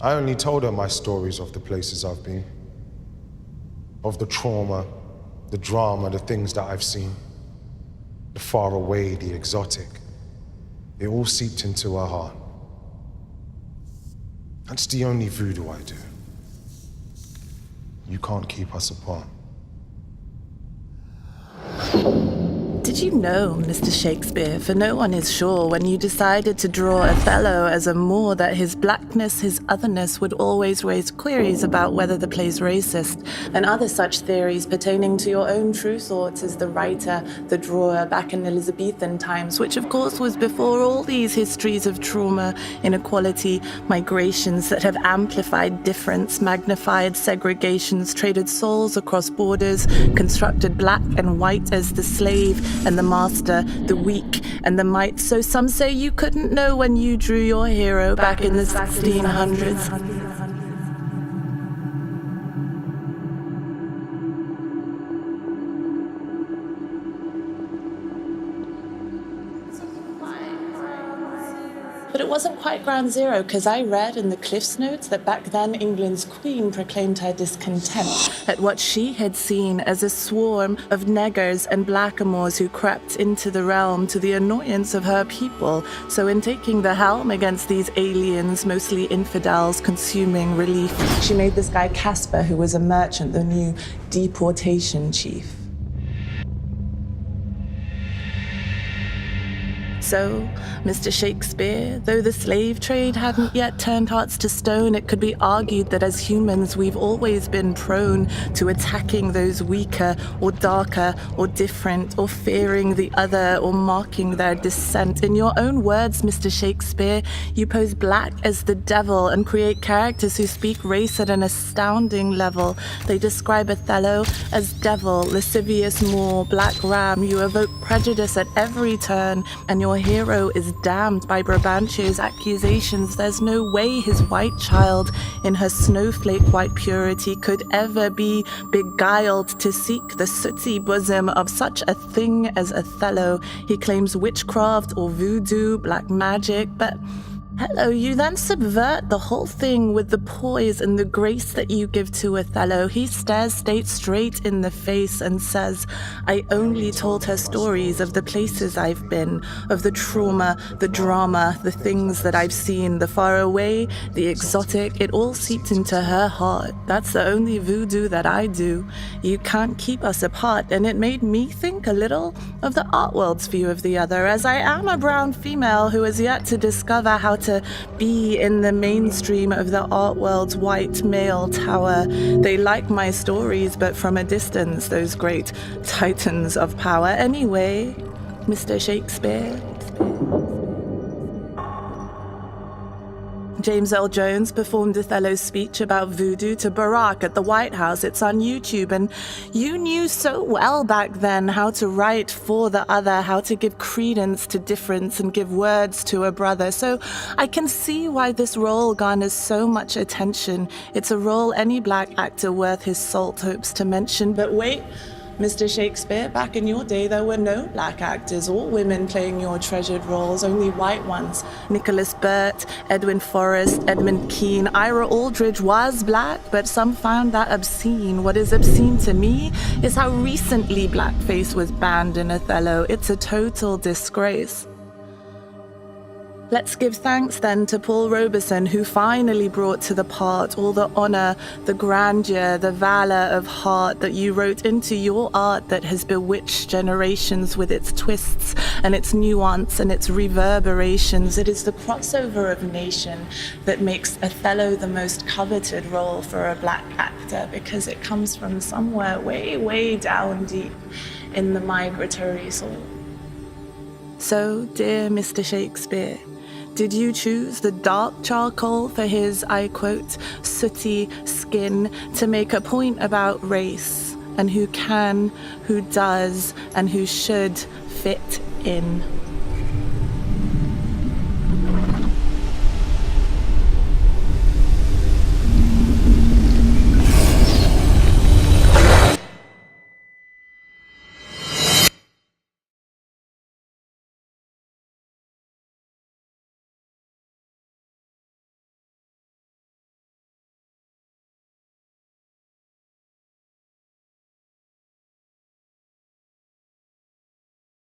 I only told her my stories of the places I've been, of the trauma, the drama, the things that I've seen, the far away, the exotic. It all seeped into her heart. That's the only voodoo I do. You can't keep us apart. Did you know, Mr. Shakespeare, for no one is sure when you decided to draw Othello as a Moor that his blackness, his otherness would always raise queries about whether the play's racist, and other such theories pertaining to your own true thoughts as the writer, the drawer back in Elizabethan times, which of course was before all these histories of trauma, inequality, migrations that have amplified difference, magnified segregations, traded souls across borders, constructed black and white as the slave and the master, the weak and the might. So some say you couldn't know when you drew your hero back in the 1600s. But it wasn't quite ground zero, because I read in the Cliffs Notes that back then England's queen proclaimed her discontent at what she had seen as a swarm of neggers and blackamoors who crept into the realm to the annoyance of her people. So in taking the helm against these aliens, mostly infidels, consuming relief, she made this guy Casper, who was a merchant, the new deportation chief. So, Mr. Shakespeare, though the slave trade hadn't yet turned hearts to stone, it could be argued that as humans we've always been prone to attacking those weaker or darker or different, or fearing the other or marking their dissent. In your own words, Mr. Shakespeare, you pose black as the devil and create characters who speak race at an astounding level. They describe Othello as devil, lascivious Moor, black ram. You evoke prejudice at every turn, and your hero is damned by Brabantio's accusations. There's no way his white child, in her snowflake white purity, could ever be beguiled to seek the sooty bosom of such a thing as Othello. He claims witchcraft or voodoo, black magic, but hello, you then subvert the whole thing with the poise and the grace that you give to Othello. He stares State straight in the face and says, I only told her stories of the places I've been, of the trauma, the drama, the things that I've seen, the far away, the exotic. It all seeped into her heart. That's the only voodoo that I do. You can't keep us apart. And it made me think a little of the art world's view of the other, as I am a brown female who has yet to discover how to be in the mainstream of the art world's white male tower. They like my stories, but from a distance, those great titans of power. Anyway, Mr. Shakespeare. James Earl Jones performed Othello's speech about voodoo to Barack at the White House. It's on YouTube, and you knew so well back then how to write for the other, how to give credence to difference and give words to a brother. So I can see why this role garners so much attention. It's a role any black actor worth his salt hopes to mention. But wait, Mr. Shakespeare, back in your day, there were no black actors or women playing your treasured roles, only white ones. Nicholas Burt, Edwin Forrest, Edmund Kean, Ira Aldridge was black, but some found that obscene. What is obscene to me is how recently blackface was banned in Othello. It's a total disgrace. Let's give thanks then to Paul Robeson, who finally brought to the part all the honor, the grandeur, the valor of heart that you wrote into your art that has bewitched generations with its twists and its nuance and its reverberations. It is the crossover of nation that makes Othello the most coveted role for a black actor, because it comes from somewhere way, way down deep in the migratory soul. So, dear Mr. Shakespeare, did you choose the dark charcoal for his, I quote, sooty skin to make a point about race and who can, who does, and who should fit in?